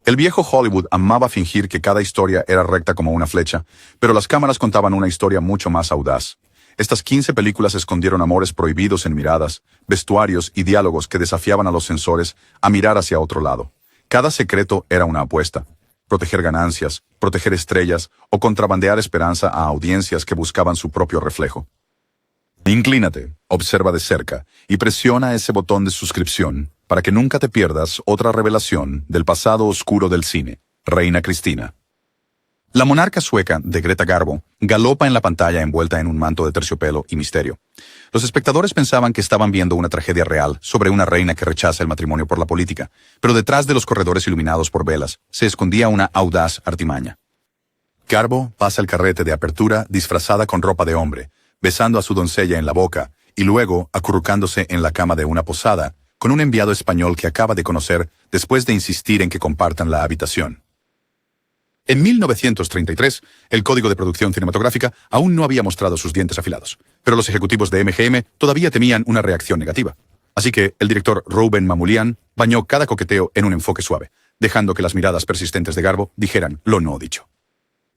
El viejo Hollywood amaba fingir que cada historia era recta como una flecha, pero las cámaras contaban una historia mucho más audaz. Estas 15 películas escondieron amores prohibidos en miradas, vestuarios y diálogos que desafiaban a los censores a mirar hacia otro lado. Cada secreto era una apuesta. Proteger ganancias, proteger estrellas o contrabandear esperanza a audiencias que buscaban su propio reflejo. Inclínate, observa de cerca y presiona ese botón de suscripción para que nunca te pierdas otra revelación del pasado oscuro del cine. Reina Cristina. La monarca sueca de Greta Garbo galopa en la pantalla envuelta en un manto de terciopelo y misterio. Los espectadores pensaban que estaban viendo una tragedia real sobre una reina que rechaza el matrimonio por la política, pero detrás de los corredores iluminados por velas se escondía una audaz artimaña. Garbo pasa el carrete de apertura disfrazada con ropa de hombre, besando a su doncella en la boca y luego acurrucándose en la cama de una posada con un enviado español que acaba de conocer después de insistir en que compartan la habitación. En 1933, el Código de Producción Cinematográfica aún no había mostrado sus dientes afilados, pero los ejecutivos de MGM todavía temían una reacción negativa. Así que el director Rouben Mamoulian bañó cada coqueteo en un enfoque suave, dejando que las miradas persistentes de Garbo dijeran lo no dicho.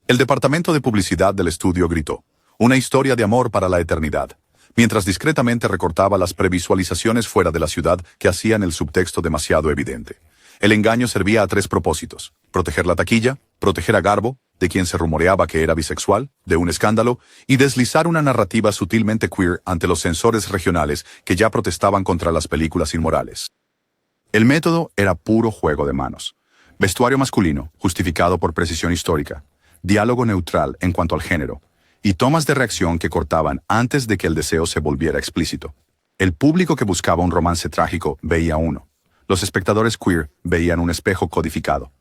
El departamento de publicidad del estudio gritó: una historia de amor para la eternidad, mientras discretamente recortaba las previsualizaciones fuera de la ciudad que hacían el subtexto demasiado evidente. El engaño servía a 3 propósitos: proteger la taquilla, proteger a Garbo, de quien se rumoreaba que era bisexual, de un escándalo, y deslizar una narrativa sutilmente queer ante los censores regionales que ya protestaban contra las películas inmorales. El método era puro juego de manos. Vestuario masculino, justificado por precisión histórica, diálogo neutral en cuanto al género, y tomas de reacción que cortaban antes de que el deseo se volviera explícito. El público que buscaba un romance trágico veía uno. Los espectadores queer veían un espejo codificado.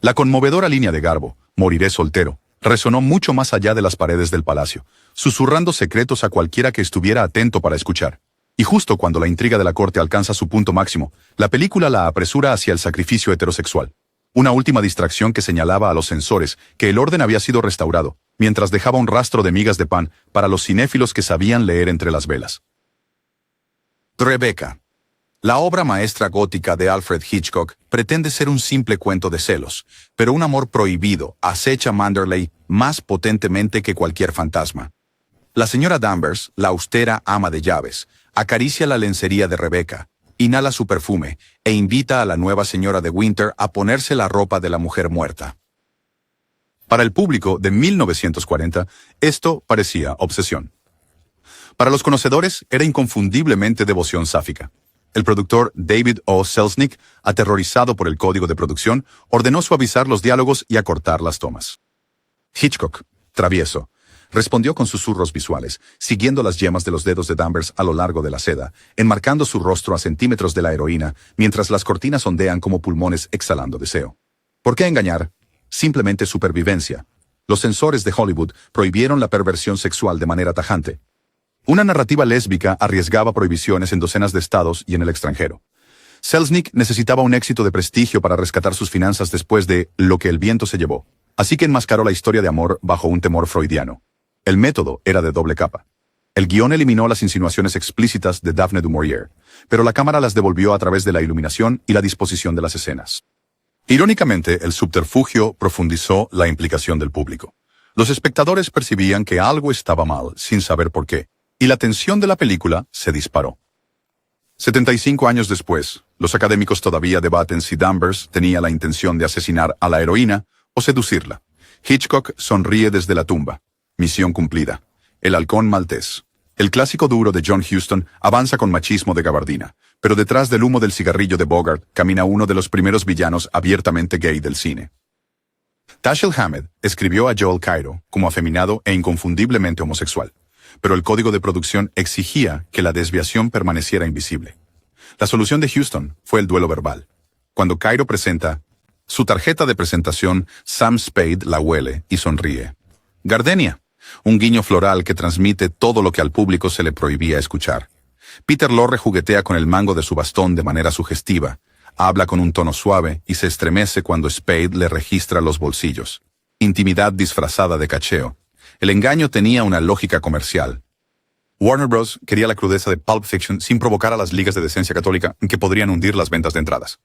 La conmovedora línea de Garbo, moriré soltero, resonó mucho más allá de las paredes del palacio, susurrando secretos a cualquiera que estuviera atento para escuchar. Y justo cuando la intriga de la corte alcanza su punto máximo, la película la apresura hacia el sacrificio heterosexual. Una última distracción que señalaba a los censores que el orden había sido restaurado, mientras dejaba un rastro de migas de pan para los cinéfilos que sabían leer entre las velas. Rebecca. La obra maestra gótica de Alfred Hitchcock pretende ser un simple cuento de celos, pero un amor prohibido acecha a Manderley más potentemente que cualquier fantasma. La señora Danvers, la austera ama de llaves, acaricia la lencería de Rebecca, inhala su perfume e invita a la nueva señora de Winter a ponerse la ropa de la mujer muerta. Para el público de 1940, esto parecía obsesión. Para los conocedores, era inconfundiblemente devoción sáfica. El productor David O. Selznick, aterrorizado por el código de producción, ordenó suavizar los diálogos y acortar las tomas. Hitchcock, travieso, respondió con susurros visuales, siguiendo las yemas de los dedos de Danvers a lo largo de la seda, enmarcando su rostro a centímetros de la heroína, mientras las cortinas ondean como pulmones exhalando deseo. ¿Por qué engañar? Simplemente supervivencia. Los censores de Hollywood prohibieron la perversión sexual de manera tajante. Una narrativa lésbica arriesgaba prohibiciones en docenas de estados y en el extranjero. Selznick necesitaba un éxito de prestigio para rescatar sus finanzas después de Lo que el viento se llevó, así que enmascaró la historia de amor bajo un temor freudiano. El método era de doble capa. El guión eliminó las insinuaciones explícitas de Daphne du Maurier, pero la cámara las devolvió a través de la iluminación y la disposición de las escenas. Irónicamente, el subterfugio profundizó la implicación del público. Los espectadores percibían que algo estaba mal, sin saber por qué, y la tensión de la película se disparó. 75 años después, los académicos todavía debaten si Danvers tenía la intención de asesinar a la heroína o seducirla. Hitchcock sonríe desde la tumba. Misión cumplida. El halcón maltés. El clásico duro de John Huston avanza con machismo de gabardina, pero detrás del humo del cigarrillo de Bogart camina uno de los primeros villanos abiertamente gay del cine. Dashiell Hammett escribió a Joel Cairo como afeminado e inconfundiblemente homosexual, pero el código de producción exigía que la desviación permaneciera invisible. La solución de Huston fue el duelo verbal. Cuando Cairo presenta su tarjeta de presentación, Sam Spade la huele y sonríe. Gardenia, un guiño floral que transmite todo lo que al público se le prohibía escuchar. Peter Lorre juguetea con el mango de su bastón de manera sugestiva, habla con un tono suave y se estremece cuando Spade le registra los bolsillos. Intimidad disfrazada de cacheo. El engaño tenía una lógica comercial. Warner Bros. Quería la crudeza de Pulp Fiction sin provocar a las ligas de decencia católica que podrían hundir las ventas de entradas.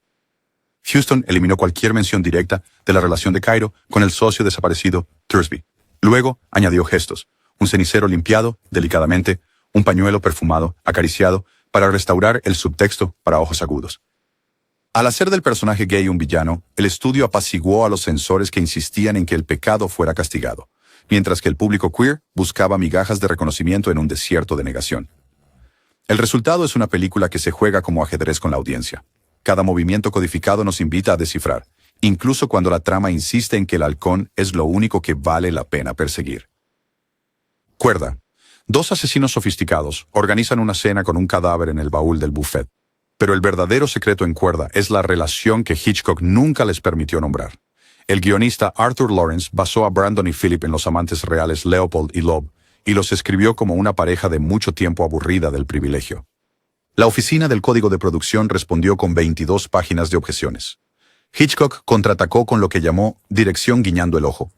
Huston eliminó cualquier mención directa de la relación de Cairo con el socio desaparecido, Thursby. Luego añadió gestos, un cenicero limpiado, delicadamente, un pañuelo perfumado, acariciado, para restaurar el subtexto para ojos agudos. Al hacer del personaje gay un villano, el estudio apaciguó a los censores que insistían en que el pecado fuera castigado, mientras que el público queer buscaba migajas de reconocimiento en un desierto de negación. El resultado es una película que se juega como ajedrez con la audiencia. Cada movimiento codificado nos invita a descifrar, incluso cuando la trama insiste en que el halcón es lo único que vale la pena perseguir. Cuerda. Dos asesinos sofisticados organizan una cena con un cadáver en el baúl del buffet. Pero el verdadero secreto en Cuerda es la relación que Hitchcock nunca les permitió nombrar. El guionista Arthur Lawrence basó a Brandon y Philip en los amantes reales Leopold y Loeb, y los escribió como una pareja de mucho tiempo aburrida del privilegio. La oficina del Código de Producción respondió con 22 páginas de objeciones. Hitchcock contraatacó con lo que llamó dirección guiñando el ojo.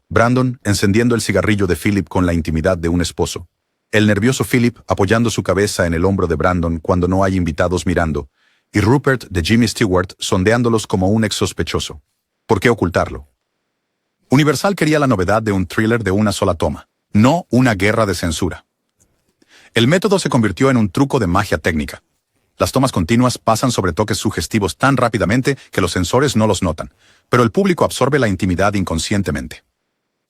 Brandon encendiendo el cigarrillo de Philip con la intimidad de un esposo. El nervioso Philip apoyando su cabeza en el hombro de Brandon cuando no hay invitados mirando, y Rupert de Jimmy Stewart sondeándolos como un ex sospechoso. ¿Por qué ocultarlo? Universal quería la novedad de un thriller de una sola toma, no una guerra de censura. El método se convirtió en un truco de magia técnica. Las tomas continuas pasan sobre toques sugestivos tan rápidamente que los sensores no los notan, pero el público absorbe la intimidad inconscientemente.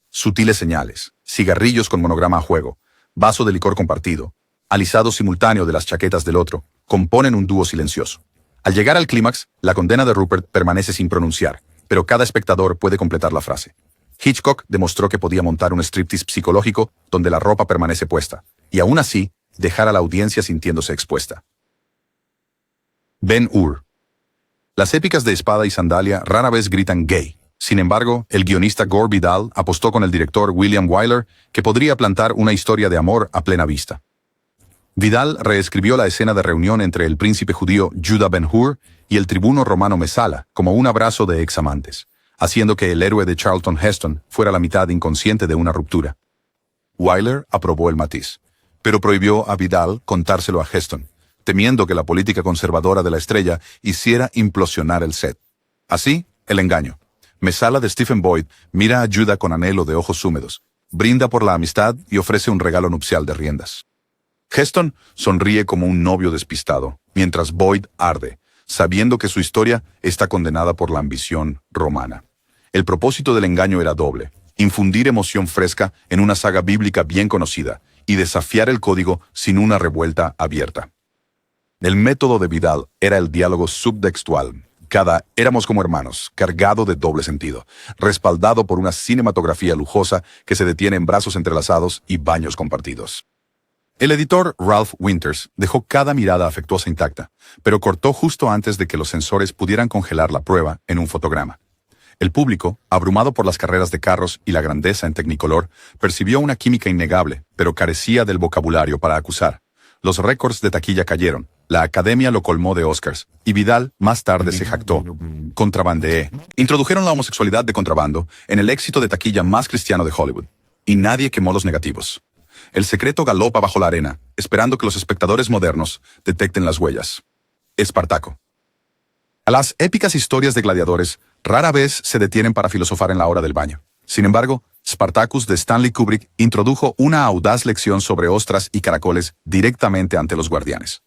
Sutiles señales, cigarrillos con monograma a juego, vaso de licor compartido, alisado simultáneo de las chaquetas del otro, componen un dúo silencioso. Al llegar al clímax, la condena de Rupert permanece sin pronunciar, pero cada espectador puede completar la frase. Hitchcock demostró que podía montar un striptease psicológico donde la ropa permanece puesta, y aún así, dejar a la audiencia sintiéndose expuesta. Ben-Hur. Las épicas de espada y sandalia rara vez gritan gay. Sin embargo, el guionista Gore Vidal apostó con el director William Wyler que podría plantar una historia de amor a plena vista. Vidal reescribió la escena de reunión entre el príncipe judío Judah Ben-Hur y el tribuno romano Mesala como un abrazo de examantes, haciendo que el héroe de Charlton Heston fuera la mitad inconsciente de una ruptura. Wyler aprobó el matiz, pero prohibió a Vidal contárselo a Heston, temiendo que la política conservadora de la estrella hiciera implosionar el set. Así, el engaño. Mesala de Stephen Boyd mira a Judah con anhelo de ojos húmedos, brinda por la amistad y ofrece un regalo nupcial de riendas. Heston sonríe como un novio despistado, mientras Boyd arde, sabiendo que su historia está condenada por la ambición romana. El propósito del engaño era doble: infundir emoción fresca en una saga bíblica bien conocida y desafiar el código sin una revuelta abierta. El método de Vidal era el diálogo subtextual. Cada éramos como hermanos, cargado de doble sentido, respaldado por una cinematografía lujosa que se detiene en brazos entrelazados y baños compartidos. El editor Ralph Winters dejó cada mirada afectuosa intacta, pero cortó justo antes de que los sensores pudieran congelar la prueba en un fotograma. El público, abrumado por las carreras de carros y la grandeza en Technicolor, percibió una química innegable, pero carecía del vocabulario para acusar. Los récords de taquilla cayeron, la academia lo colmó de Oscars, y Vidal más tarde se jactó. Contrabandeé. Introdujeron la homosexualidad de contrabando en el éxito de taquilla más cristiano de Hollywood, y nadie quemó los negativos. El secreto galopa bajo la arena, esperando que los espectadores modernos detecten las huellas. Espartaco. Las épicas historias de gladiadores rara vez se detienen para filosofar en la hora del baño. Sin embargo, Spartacus de Stanley Kubrick introdujo una audaz lección sobre ostras y caracoles directamente ante los guardianes.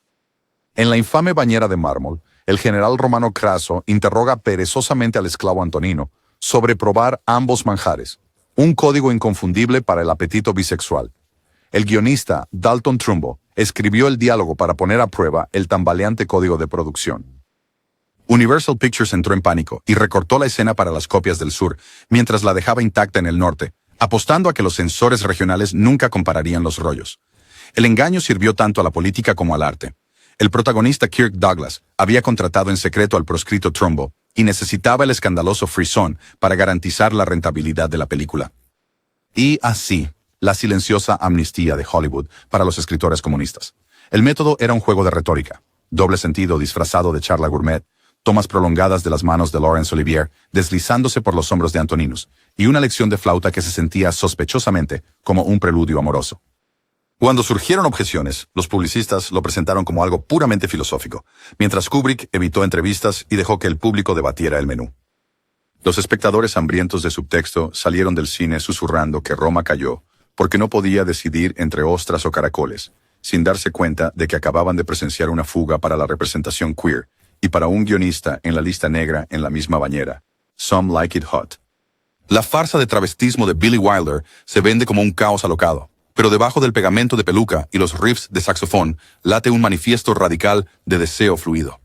En la infame bañera de mármol, el general romano Craso interroga perezosamente al esclavo Antonino sobre probar ambos manjares, un código inconfundible para el apetito bisexual. El guionista Dalton Trumbo escribió el diálogo para poner a prueba el tambaleante código de producción. Universal Pictures entró en pánico y recortó la escena para las copias del sur, mientras la dejaba intacta en el norte, apostando a que los censores regionales nunca compararían los rollos. El engaño sirvió tanto a la política como al arte. El protagonista Kirk Douglas había contratado en secreto al proscrito Trumbo y necesitaba el escandaloso frisón para garantizar la rentabilidad de la película. Y así, la silenciosa amnistía de Hollywood para los escritores comunistas. El método era un juego de retórica, doble sentido disfrazado de charla gourmet, tomas prolongadas de las manos de Laurence Olivier deslizándose por los hombros de Antoninus, y una lección de flauta que se sentía sospechosamente como un preludio amoroso. Cuando surgieron objeciones, los publicistas lo presentaron como algo puramente filosófico, mientras Kubrick evitó entrevistas y dejó que el público debatiera el menú. Los espectadores hambrientos de subtexto salieron del cine susurrando que Roma cayó porque no podía decidir entre ostras o caracoles, sin darse cuenta de que acababan de presenciar una fuga para la representación queer y para un guionista en la lista negra en la misma bañera. Some like it hot. La farsa de travestismo de Billy Wilder se vende como un caos alocado, pero debajo del pegamento de peluca y los riffs de saxofón late un manifiesto radical de deseo fluido.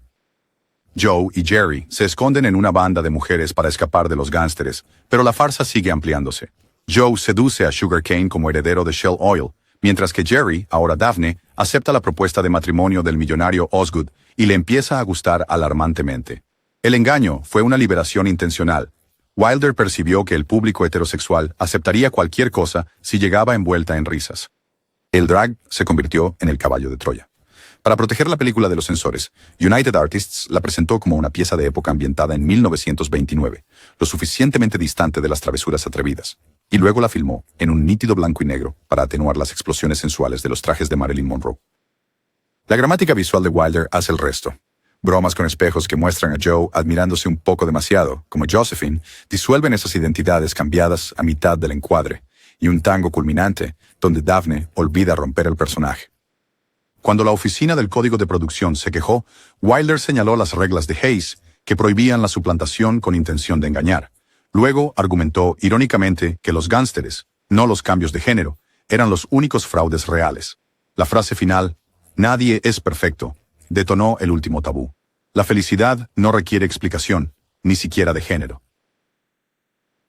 Joe y Jerry se esconden en una banda de mujeres para escapar de los gánsteres, pero la farsa sigue ampliándose. Joe seduce a Sugar Cane como heredero de Shell Oil, mientras que Jerry, ahora Daphne, acepta la propuesta de matrimonio del millonario Osgood y le empieza a gustar alarmantemente. El engaño fue una liberación intencional. Wilder percibió que el público heterosexual aceptaría cualquier cosa si llegaba envuelta en risas. El drag se convirtió en el caballo de Troya. Para proteger la película de los censores, United Artists la presentó como una pieza de época ambientada en 1929, lo suficientemente distante de las travesuras atrevidas, y luego la filmó en un nítido blanco y negro para atenuar las explosiones sensuales de los trajes de Marilyn Monroe. La gramática visual de Wilder hace el resto. Bromas con espejos que muestran a Joe admirándose un poco demasiado, como Josephine, disuelven esas identidades cambiadas a mitad del encuadre, y un tango culminante, donde Daphne olvida romper el personaje. Cuando la oficina del código de producción se quejó, Wilder señaló las reglas de Hays, que prohibían la suplantación con intención de engañar. Luego argumentó irónicamente que los gánsteres, no los cambios de género, eran los únicos fraudes reales. La frase final, "Nadie es perfecto", detonó el último tabú. La felicidad no requiere explicación, ni siquiera de género.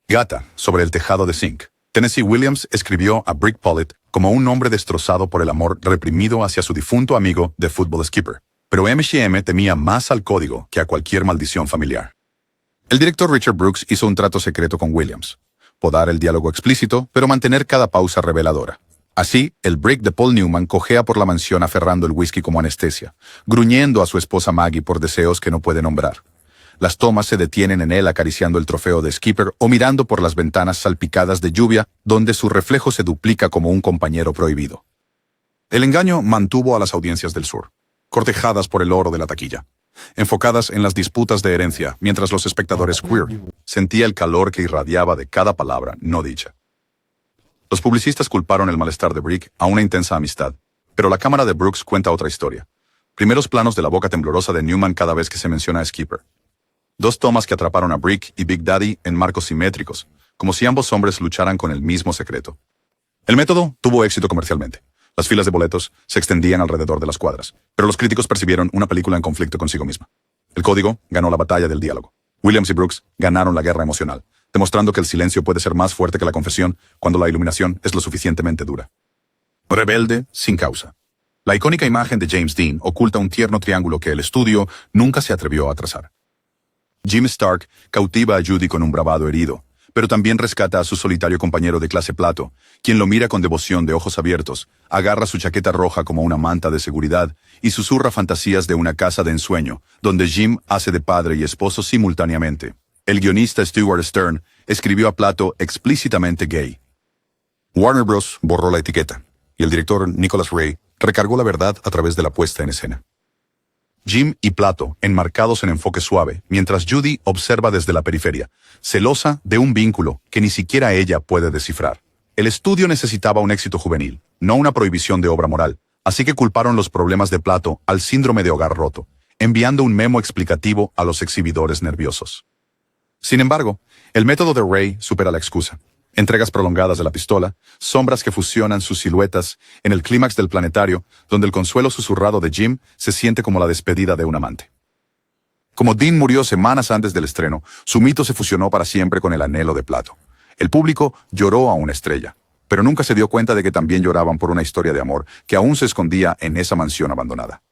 Gata, sobre el tejado de zinc. Tennessee Williams escribió a Brick Pollitt como un hombre destrozado por el amor reprimido hacia su difunto amigo de fútbol Skipper, pero M&M temía más al código que a cualquier maldición familiar. El director Richard Brooks hizo un trato secreto con Williams: podar el diálogo explícito, pero mantener cada pausa reveladora. Así, el Brick de Paul Newman cojea por la mansión aferrando el whisky como anestesia, gruñendo a su esposa Maggie por deseos que no puede nombrar. Las tomas se detienen en él acariciando el trofeo de Skipper o mirando por las ventanas salpicadas de lluvia, donde su reflejo se duplica como un compañero prohibido. El engaño mantuvo a las audiencias del sur, cortejadas por el oro de la taquilla, enfocadas en las disputas de herencia, mientras los espectadores queer sentía el calor que irradiaba de cada palabra no dicha. Los publicistas culparon el malestar de Brick a una intensa amistad, pero la cámara de Brooks cuenta otra historia. Primeros planos de la boca temblorosa de Newman cada vez que se menciona a Skipper. Dos tomas que atraparon a Brick y Big Daddy en marcos simétricos, como si ambos hombres lucharan con el mismo secreto. El método tuvo éxito comercialmente. Las filas de boletos se extendían alrededor de las cuadras, pero los críticos percibieron una película en conflicto consigo misma. El código ganó la batalla del diálogo. Williams y Brooks ganaron la guerra emocional, demostrando que el silencio puede ser más fuerte que la confesión cuando la iluminación es lo suficientemente dura. Rebelde sin causa. La icónica imagen de James Dean oculta un tierno triángulo que el estudio nunca se atrevió a trazar. Jim Stark cautiva a Judy con un bravado herido, pero también rescata a su solitario compañero de clase Plato, quien lo mira con devoción de ojos abiertos, agarra su chaqueta roja como una manta de seguridad y susurra fantasías de una casa de ensueño, donde Jim hace de padre y esposo simultáneamente. El guionista Stewart Stern escribió a Plato explícitamente gay. Warner Bros. Borró la etiqueta, y el director Nicholas Ray recargó la verdad a través de la puesta en escena. Jim y Plato, enmarcados en enfoque suave, mientras Judy observa desde la periferia, celosa de un vínculo que ni siquiera ella puede descifrar. El estudio necesitaba un éxito juvenil, no una prohibición de obra moral, así que culparon los problemas de Plato al síndrome de hogar roto, enviando un memo explicativo a los exhibidores nerviosos. Sin embargo, el método de Ray supera la excusa. Entregas prolongadas de la pistola, sombras que fusionan sus siluetas en el clímax del planetario, donde el consuelo susurrado de Jim se siente como la despedida de un amante. Como Dean murió semanas antes del estreno, su mito se fusionó para siempre con el anhelo de Plato. El público lloró a una estrella, pero nunca se dio cuenta de que también lloraban por una historia de amor que aún se escondía en esa mansión abandonada.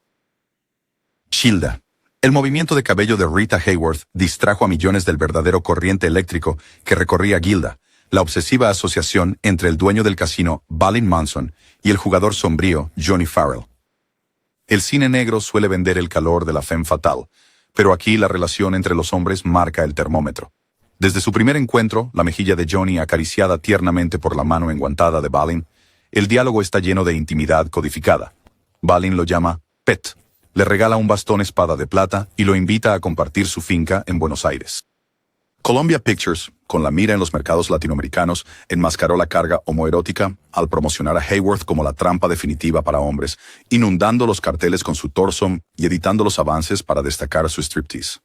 Shilda. El movimiento de cabello de Rita Hayworth distrajo a millones del verdadero corriente eléctrico que recorría Gilda, la obsesiva asociación entre el dueño del casino, Balin Manson, y el jugador sombrío, Johnny Farrell. El cine negro suele vender el calor de la femme fatale, pero aquí la relación entre los hombres marca el termómetro. Desde su primer encuentro, la mejilla de Johnny acariciada tiernamente por la mano enguantada de Balin, El diálogo está lleno de intimidad codificada. Balin lo llama Pet, le regala un bastón espada de plata y lo invita a compartir su finca en Buenos Aires. Columbia Pictures, con la mira en los mercados latinoamericanos, enmascaró la carga homoerótica al promocionar a Hayworth como la trampa definitiva para hombres, inundando los carteles con su torso y editando los avances para destacar su striptease.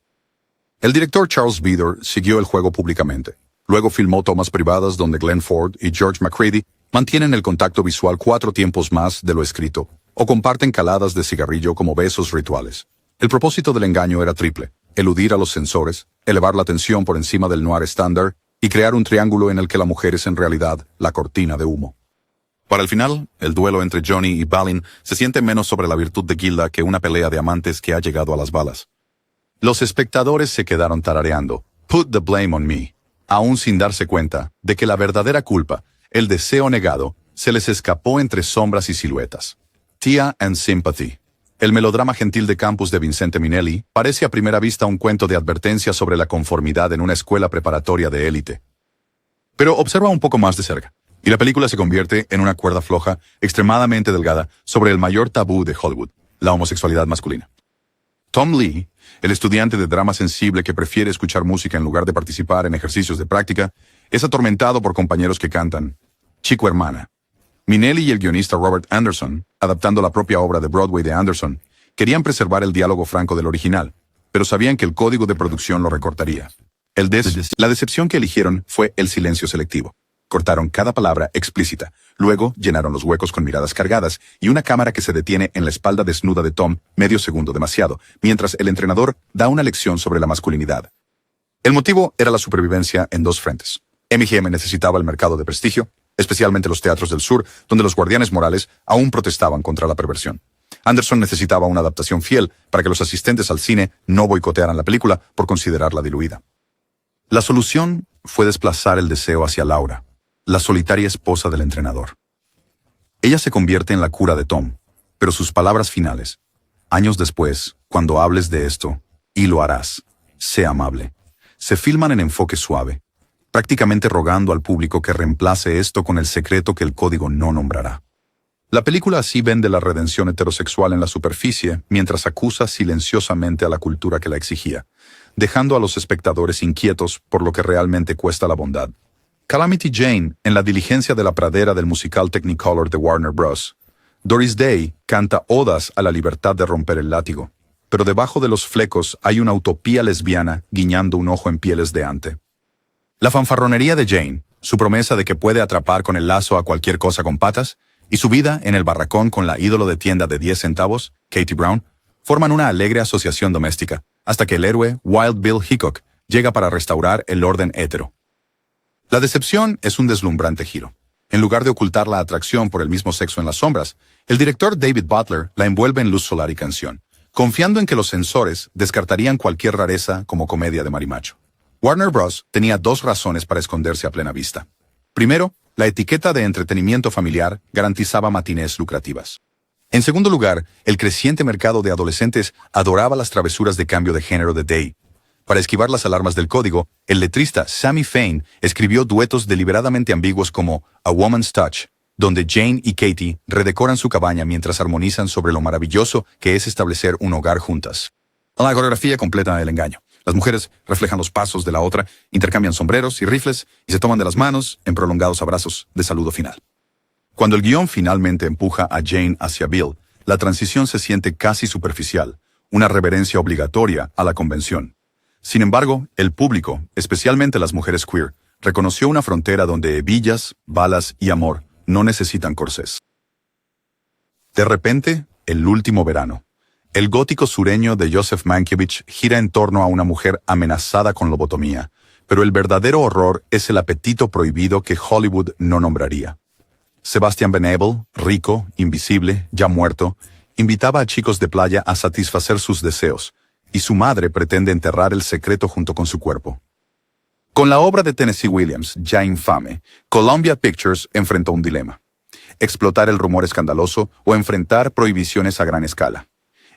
El director Charles Bieder siguió el juego públicamente. Luego filmó tomas privadas donde Glenn Ford y George McCready mantienen el contacto visual 4 tiempos más de lo escrito, o comparten caladas de cigarrillo como besos rituales. El propósito del engaño era triple: eludir a los censores, elevar la tensión por encima del noir estándar y crear un triángulo en el que la mujer es en realidad la cortina de humo. Para el final, el duelo entre Johnny y Balin se siente menos sobre la virtud de Gilda que una pelea de amantes que ha llegado a las balas. Los espectadores se quedaron tarareando "Put the blame on me", aún sin darse cuenta de que la verdadera culpa, el deseo negado, se les escapó entre sombras y siluetas. Tia and Sympathy. El melodrama gentil de campus de Vincente Minnelli parece a primera vista un cuento de advertencia sobre la conformidad en una escuela preparatoria de élite. Pero observa un poco más de cerca, y la película se convierte en una cuerda floja, extremadamente delgada, sobre el mayor tabú de Hollywood, la homosexualidad masculina. Tom Lee, el estudiante de drama sensible que prefiere escuchar música en lugar de participar en ejercicios de práctica, es atormentado por compañeros que cantan "Chico Hermana". Minnelli y el guionista Robert Anderson, adaptando la propia obra de Broadway de Anderson, querían preservar el diálogo franco del original, pero sabían que el código de producción lo recortaría. La decepción que eligieron fue el silencio selectivo. Cortaron cada palabra explícita, luego llenaron los huecos con miradas cargadas y una cámara que se detiene en la espalda desnuda de Tom medio segundo demasiado, mientras el entrenador da una lección sobre la masculinidad. El motivo era la supervivencia en 2 frentes. MGM necesitaba el mercado de prestigio, especialmente los teatros del sur, donde los guardianes morales aún protestaban contra la perversión. Anderson necesitaba una adaptación fiel para que los asistentes al cine no boicotearan la película por considerarla diluida. La solución fue desplazar el deseo hacia Laura, la solitaria esposa del entrenador. Ella se convierte en la cura de Tom, pero sus palabras finales, años después, cuando hables de esto, y lo harás, sé amable, se filman en enfoque suave, prácticamente rogando al público que reemplace esto con el secreto que el código no nombrará. La película así vende la redención heterosexual en la superficie, mientras acusa silenciosamente a la cultura que la exigía, dejando a los espectadores inquietos por lo que realmente cuesta la bondad. Calamity Jane, en la diligencia de la pradera del musical Technicolor de Warner Bros. Doris Day canta odas a la libertad de romper el látigo, pero debajo de los flecos hay una utopía lesbiana guiñando un ojo en pieles de ante. La fanfarronería de Jane, su promesa de que puede atrapar con el lazo a cualquier cosa con patas, y su vida en el barracón con la ídolo de tienda de 10 centavos, Katie Brown, forman una alegre asociación doméstica, hasta que el héroe Wild Bill Hickok llega para restaurar el orden hétero. La decepción es un deslumbrante giro. En lugar de ocultar la atracción por el mismo sexo en las sombras, el director David Butler la envuelve en luz solar y canción, confiando en que los censores descartarían cualquier rareza como comedia de marimacho. Warner Bros. Tenía 2 razones para esconderse a plena vista. Primero, la etiqueta de entretenimiento familiar garantizaba matinés lucrativas. En segundo lugar, el creciente mercado de adolescentes adoraba las travesuras de cambio de género de Day. Para esquivar las alarmas del código, el letrista Sammy Fain escribió duetos deliberadamente ambiguos como A Woman's Touch, donde Jane y Katie redecoran su cabaña mientras armonizan sobre lo maravilloso que es establecer un hogar juntas. La coreografía completa el engaño. Las mujeres reflejan los pasos de la otra, intercambian sombreros y rifles y se toman de las manos en prolongados abrazos de saludo final. Cuando el guión finalmente empuja a Jane hacia Bill, la transición se siente casi superficial, una reverencia obligatoria a la convención. Sin embargo, el público, especialmente las mujeres queer, reconoció una frontera donde hebillas, balas y amor no necesitan corsés. De repente, el último verano. El gótico sureño de Joseph Mankiewicz gira en torno a una mujer amenazada con lobotomía, pero el verdadero horror es el apetito prohibido que Hollywood no nombraría. Sebastian Venable, rico, invisible, ya muerto, invitaba a chicos de playa a satisfacer sus deseos, y su madre pretende enterrar el secreto junto con su cuerpo. Con la obra de Tennessee Williams, ya infame, Columbia Pictures enfrentó un dilema: explotar el rumor escandaloso o enfrentar prohibiciones a gran escala.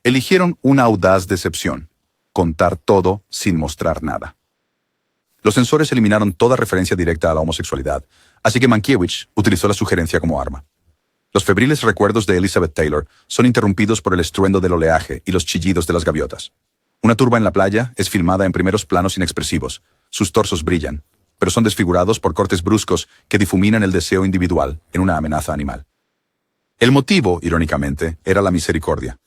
Eligieron una audaz decepción: contar todo sin mostrar nada. Los censores eliminaron toda referencia directa a la homosexualidad, así que Mankiewicz utilizó la sugerencia como arma. Los febriles recuerdos de Elizabeth Taylor son interrumpidos por el estruendo del oleaje y los chillidos de las gaviotas. Una turba en la playa es filmada en primeros planos inexpresivos. Sus torsos brillan, pero son desfigurados por cortes bruscos que difuminan el deseo individual en una amenaza animal. El motivo, irónicamente, era la misericordia.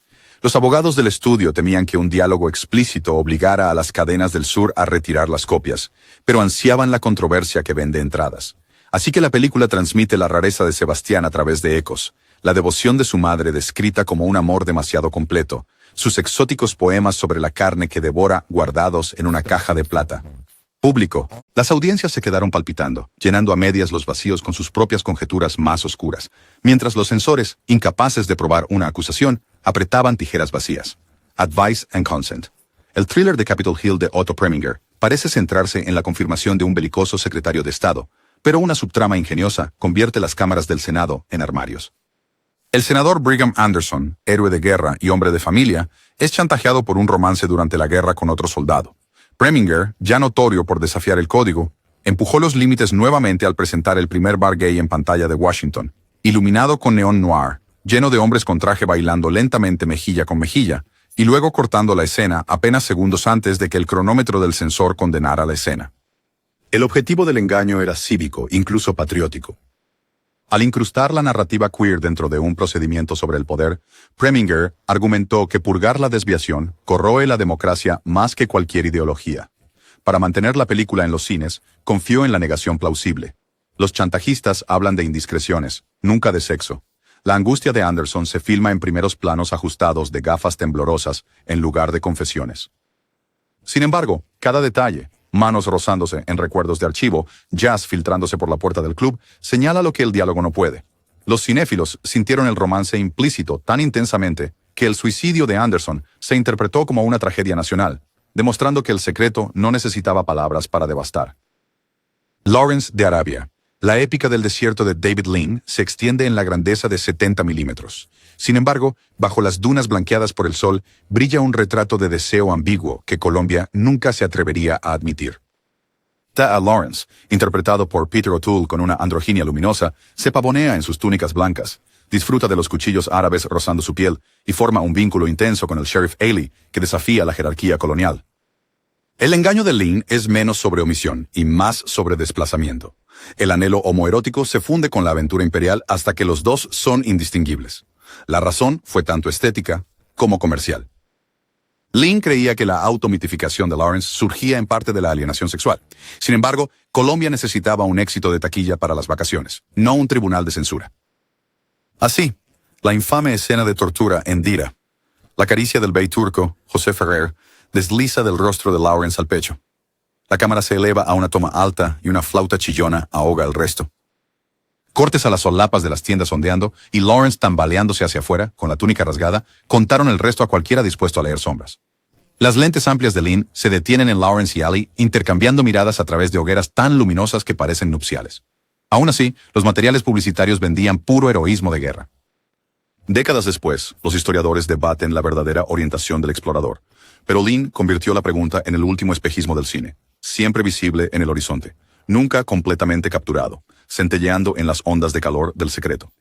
Los abogados del estudio temían que un diálogo explícito obligara a las cadenas del sur a retirar las copias, pero ansiaban la controversia que vende entradas. Así que la película transmite la rareza de Sebastián a través de ecos, la devoción de su madre descrita como un amor demasiado completo, sus exóticos poemas sobre la carne que devora guardados en una caja de plata. Público. Las audiencias se quedaron palpitando, llenando a medias los vacíos con sus propias conjeturas más oscuras, mientras los censores, incapaces de probar una acusación, apretaban tijeras vacías. Advice and Consent. El thriller de Capitol Hill de Otto Preminger parece centrarse en la confirmación de un belicoso secretario de Estado, pero una subtrama ingeniosa convierte las cámaras del Senado en armarios. El senador Brigham Anderson, héroe de guerra y hombre de familia, es chantajeado por un romance durante la guerra con otro soldado. Preminger, ya notorio por desafiar el código, empujó los límites nuevamente al presentar el primer bar gay en pantalla de Washington, iluminado con neón noir, lleno de hombres con traje bailando lentamente mejilla con mejilla, y luego cortando la escena apenas segundos antes de que el cronómetro del censor condenara la escena. El objetivo del engaño era cívico, incluso patriótico. Al incrustar la narrativa queer dentro de un procedimiento sobre el poder, Preminger argumentó que purgar la desviación corroe la democracia más que cualquier ideología. Para mantener la película en los cines, confió en la negación plausible. Los chantajistas hablan de indiscreciones, nunca de sexo. La angustia de Anderson se filma en primeros planos ajustados de gafas temblorosas en lugar de confesiones. Sin embargo, cada detalle, manos rozándose en recuerdos de archivo, jazz filtrándose por la puerta del club, señala lo que el diálogo no puede. Los cinéfilos sintieron el romance implícito tan intensamente que el suicidio de Anderson se interpretó como una tragedia nacional, demostrando que el secreto no necesitaba palabras para devastar. Lawrence de Arabia. La épica del desierto de David Lean se extiende en la grandeza de 70 milímetros. Sin embargo, bajo las dunas blanqueadas por el sol, brilla un retrato de deseo ambiguo que Colombia nunca se atrevería a admitir. A. Lawrence, interpretado por Peter O'Toole con una androginia luminosa, se pavonea en sus túnicas blancas, disfruta de los cuchillos árabes rozando su piel y forma un vínculo intenso con el sheriff Ailey, que desafía la jerarquía colonial. El engaño de Lean es menos sobre omisión y más sobre desplazamiento. El anhelo homoerótico se funde con la aventura imperial hasta que los dos son indistinguibles. La razón fue tanto estética como comercial. Lean creía que la automitificación de Lawrence surgía en parte de la alienación sexual. Sin embargo, Colombia necesitaba un éxito de taquilla para las vacaciones, no un tribunal de censura. Así, la infame escena de tortura en Dira, la caricia del bey turco, José Ferrer, desliza del rostro de Lawrence al pecho. La cámara se eleva a una toma alta y una flauta chillona ahoga el resto. Cortes a las solapas de las tiendas ondeando y Lawrence tambaleándose hacia afuera, con la túnica rasgada, contaron el resto a cualquiera dispuesto a leer sombras. Las lentes amplias de Lean se detienen en Lawrence y Ali, intercambiando miradas a través de hogueras tan luminosas que parecen nupciales. Aún así, los materiales publicitarios vendían puro heroísmo de guerra. Décadas después, los historiadores debaten la verdadera orientación del explorador, pero Lean convirtió la pregunta en el último espejismo del cine, siempre visible en el horizonte, nunca completamente capturado, centelleando en las ondas de calor del secreto.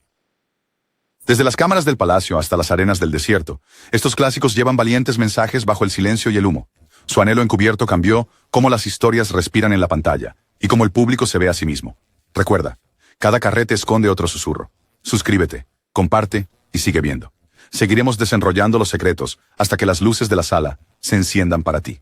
Desde las cámaras del palacio hasta las arenas del desierto, estos clásicos llevan valientes mensajes bajo el silencio y el humo. Su anhelo encubierto cambió cómo las historias respiran en la pantalla y cómo el público se ve a sí mismo. Recuerda, cada carrete esconde otro susurro. Suscríbete, comparte y sigue viendo. Seguiremos desenrollando los secretos hasta que las luces de la sala se enciendan para ti.